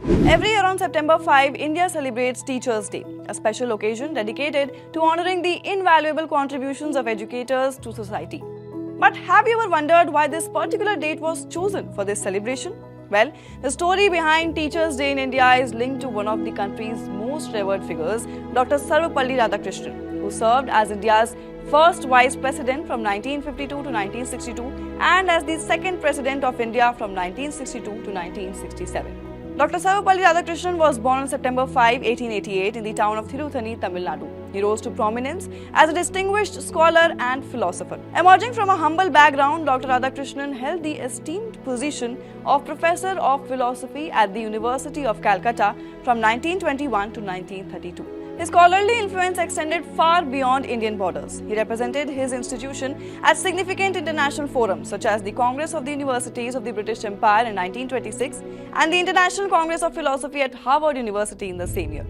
Every year on September 5, India celebrates Teachers' Day, a special occasion dedicated to honoring the invaluable contributions of educators to society. But have you ever wondered why this particular date was chosen for this celebration? Well, the story behind Teachers' Day in India is linked to one of the country's most revered figures, Dr. Sarvepalli Radhakrishnan, who served as India's first Vice President from 1952 to 1962 and as the second President of India from 1962 to 1967. Dr. Sarvepalli Radhakrishnan was born on September 5, 1888 in the town of Tiruthanni, Tamil Nadu. He rose to prominence as a distinguished scholar and philosopher. Emerging from a humble background, Dr. Radhakrishnan held the esteemed position of Professor of Philosophy at the University of Calcutta from 1921 to 1932. His scholarly influence extended far beyond Indian borders. He represented his institution at significant international forums such as the Congress of the Universities of the British Empire in 1926 and the International Congress of Philosophy at Harvard University in the same year.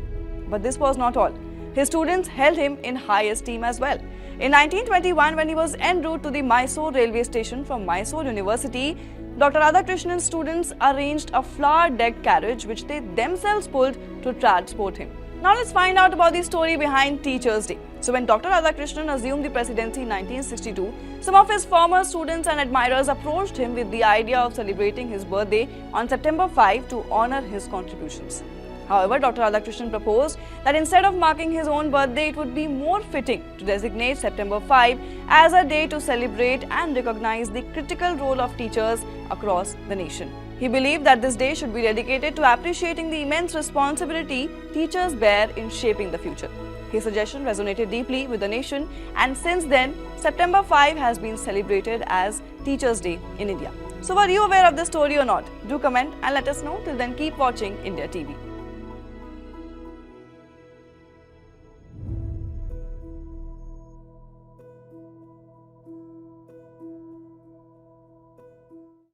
But this was not all. His students held him in high esteem as well. In 1921, when he was en route to the Mysore railway station from Mysore University, Dr. Radhakrishnan's students arranged a flower-decked carriage which they themselves pulled to transport him. Now let's find out about the story behind Teachers' Day. So when Dr. Radhakrishnan assumed the presidency in 1962, some of his former students and admirers approached him with the idea of celebrating his birthday on September 5 to honor his contributions. However, Dr. Radhakrishnan proposed that instead of marking his own birthday, it would be more fitting to designate September 5 as a day to celebrate and recognize the critical role of teachers across the nation. He believed that this day should be dedicated to appreciating the immense responsibility teachers bear in shaping the future. His suggestion resonated deeply with the nation, and since then, September 5 has been celebrated as Teachers' Day in India. So were you aware of this story or not? Do comment and let us know. Till then, keep watching India TV.